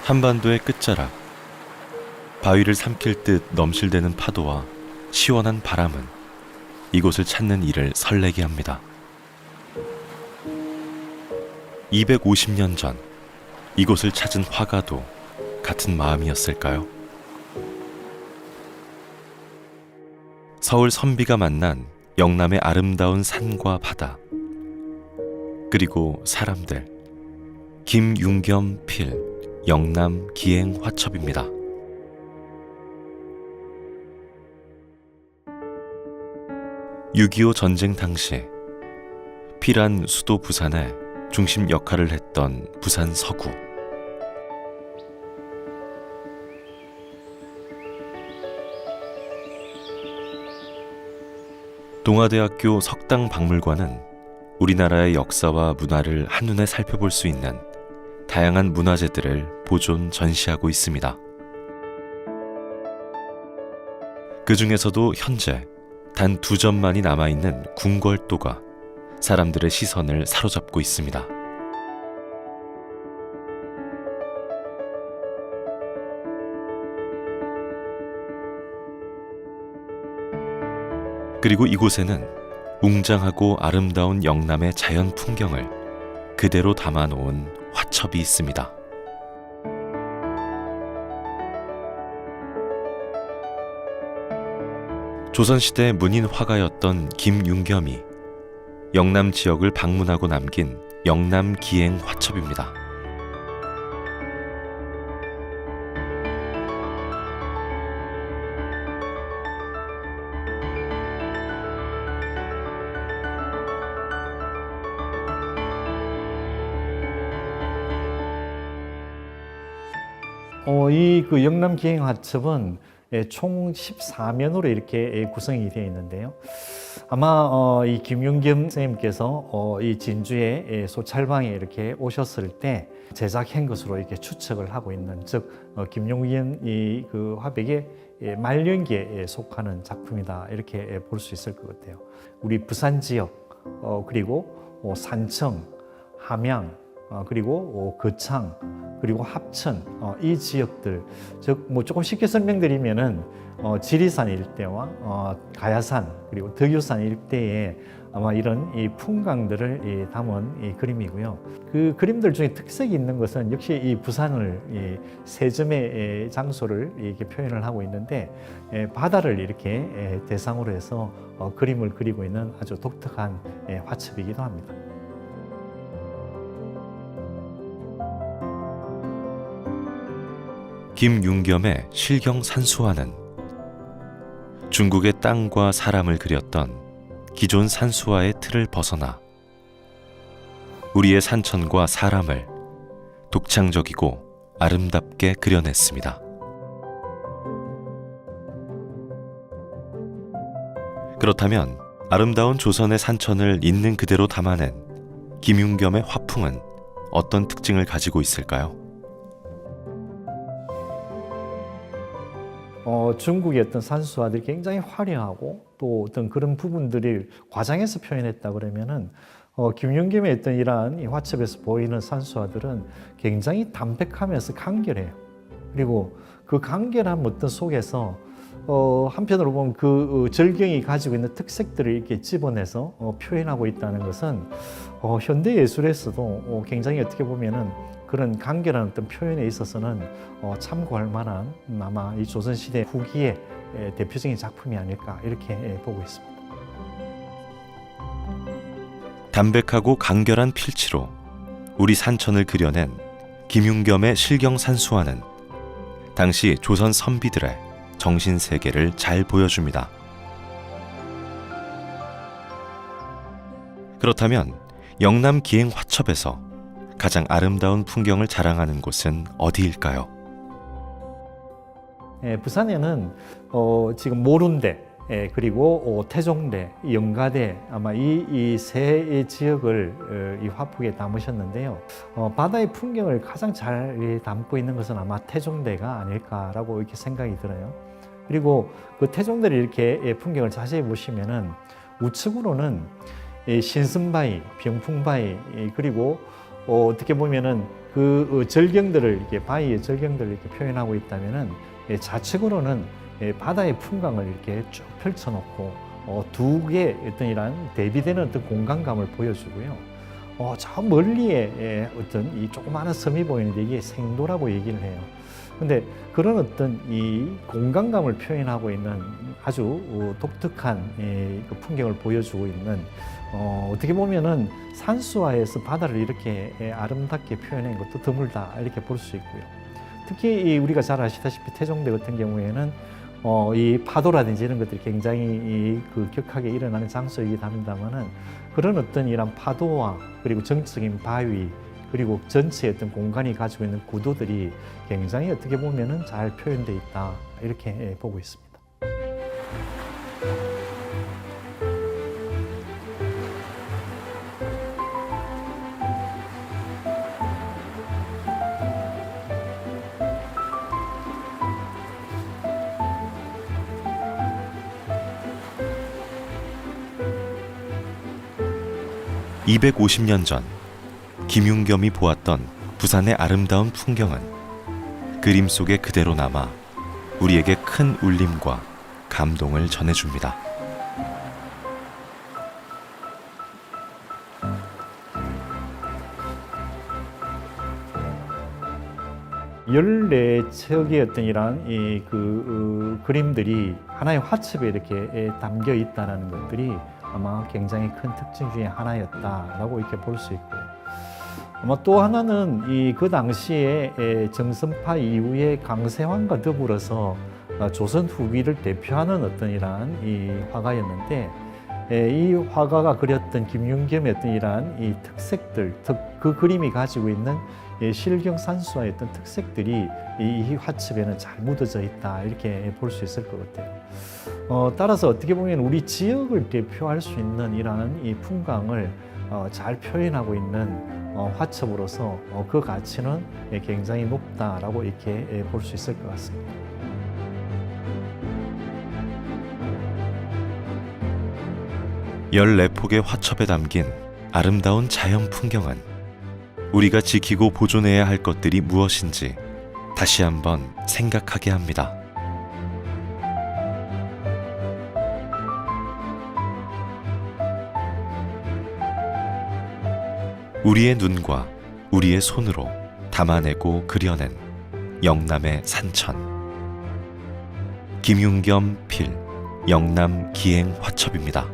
한반도의 끝자락, 바위를 삼킬 듯 넘실대는 파도와 시원한 바람은 이곳을 찾는 이를 설레게 합니다. 250년 전 이곳을 찾은 화가도 같은 마음이었을까요? 서울 선비가 만난 영남의 아름다운 산과 바다, 그리고 사람들, 김윤겸 필 영남 기행 화첩입니다. (6.25) 전쟁 당시 필한 수도 부산의 중심 역할을 했던 부산 서구. 동아대학교 석당박물관은 우리나라의 역사와 문화를 한눈에 살펴볼 수 있는 다양한 문화재들을 보존 전시하고 있습니다. 그 중에서도 현재 단 2점만이 남아있는 궁궐도가 사람들의 시선을 사로잡고 있습니다. 그리고 이곳에는 웅장하고 아름다운 영남의 자연 풍경을 그대로 담아놓은 화첩이 있습니다. 조선시대 문인 화가였던 김윤겸이 영남 지역을 방문하고 남긴 영남 기행 화첩입니다. 이 영남 기행 화첩은 총 14면으로 이렇게 구성이 되어 있는데요. 아마 이 김윤겸 선생님께서 이 진주의 소찰방에 이렇게 오셨을 때 제작한 것으로 이렇게 추측을 하고 있는, 즉 김윤겸 이 그 화백의 말년기에 속하는 작품이다, 이렇게 볼 수 있을 것 같아요. 우리 부산 지역, 그리고 산청, 함양, 그리고 거창, 그리고 합천, 이 지역들, 즉 조금 쉽게 설명드리면은 지리산 일대와 가야산, 그리고 덕유산 일대에 아마 이런 이 풍광들을 담은 이 그림이고요. 그 그림들 중에 특색이 있는 것은 역시 이 부산을 세 점의 장소를 이렇게 표현을 하고 있는데, 바다를 이렇게 대상으로 해서 그림을 그리고 있는 아주 독특한 화첩이기도 합니다. 김윤겸의 실경산수화는 중국의 땅과 사람을 그렸던 기존 산수화의 틀을 벗어나 우리의 산천과 사람을 독창적이고 아름답게 그려냈습니다. 그렇다면 아름다운 조선의 산천을 있는 그대로 담아낸 김윤겸의 화풍은 어떤 특징을 가지고 있을까요? 중국의 어떤 산수화들이 굉장히 화려하고 또 어떤 그런 부분들을 과장해서 표현했다 그러면은 김윤겸의 어떤 이러한 이 화첩에서 보이는 산수화들은 굉장히 담백하면서 간결해요. 그리고 그 간결한 어떤 속에서 한편으로 보면 그 절경이 가지고 있는 특색들을 이렇게 집어내서 표현하고 있다는 것은 현대 예술에서도 굉장히 어떻게 보면은 그런 간결한 어떤 표현에 있어서는 참고할 만한 아마 이 조선시대 후기의 대표적인 작품이 아닐까, 이렇게 보고 있습니다. 담백하고 간결한 필치로 우리 산천을 그려낸 김윤겸의 실경산수화는 당시 조선 선비들의 정신세계를 잘 보여줍니다. 그렇다면 영남 기행 화첩에서 가장 아름다운 풍경을 자랑하는 곳은 어디일까요? 부산에는 지금 모룬대, 그리고 태종대, 영가대, 아마 이 세 지역을 이 화풍에 담으셨는데요. 바다의 풍경을 가장 잘 담고 있는 것은 아마 태종대가 아닐까라고 이렇게 생각이 들어요. 그리고 그 태종대를 이렇게 풍경을 자세히 보시면은 우측으로는 신선바위, 병풍바위, 그리고 어떻게 보면은 그 절경들을 이렇게 바위의 절경들을 이렇게 표현하고 있다면은 좌측으로는 바다의 풍광을 이렇게 쭉 펼쳐놓고 두 개의 어떤 이런 대비되는 어떤 공간감을 보여주고요. 저 멀리에 어떤 이 조그마한 섬이 보이는데 이게 생도라고 얘기를 해요. 근데 그런 어떤 이 공간감을 표현하고 있는 아주 독특한 그 풍경을 보여주고 있는 어떻게 보면은 산수화에서 바다를 이렇게 아름답게 표현한 것도 드물다 이렇게 볼 수 있고요. 특히 우리가 잘 아시다시피 태종대 같은 경우에는 이 파도라든지 이런 것들이 굉장히 그 격하게 일어나는 장소이기도 합니다만은 그런 어떤 이런 파도와 그리고 정적인 바위 그리고 전체의 어떤 공간이 가지고 있는 구도들이 굉장히 어떻게 보면은 잘 표현되어 있다 이렇게 보고 있습니다. (250년) 전 김윤겸이 보았던 부산의 아름다운 풍경은 그림 속에 그대로 남아 우리에게 큰 울림과 감동을 전해줍니다. 14척의 어떤 이러한 그림들이 하나의 화첩에 이렇게 담겨 있다는 것들이 아마 굉장히 큰 특징 중에 하나였다라고 이렇게 볼 수 있고, 아마 또 하나는 그 당시에 정선파 이후에 강세황과 더불어서 조선 후기를 대표하는 어떤 이러한 이 화가였는데, 이 화가가 그렸던 김윤겸의 어떤 이러한 이 특색들, 그 그림이 가지고 있는 실경 산수화의 어떤 특색들이 이 화첩에는 잘 묻어져 있다 이렇게 볼 수 있을 것 같아요. 따라서 어떻게 보면 우리 지역을 대표할 수 있는 이러한 이 풍광을 잘 표현하고 있는 화첩으로서 그 가치는 굉장히 높다라고 이렇게 볼 수 있을 것 같습니다. (14폭의) 화첩에 담긴 아름다운 자연 풍경은 우리가 지키고 보존해야 할 것들이 무엇인지 다시 한번 생각하게 합니다. 우리의 눈과 우리의 손으로 담아내고 그려낸 영남의 산천. 김윤겸 필 영남 기행 화첩입니다.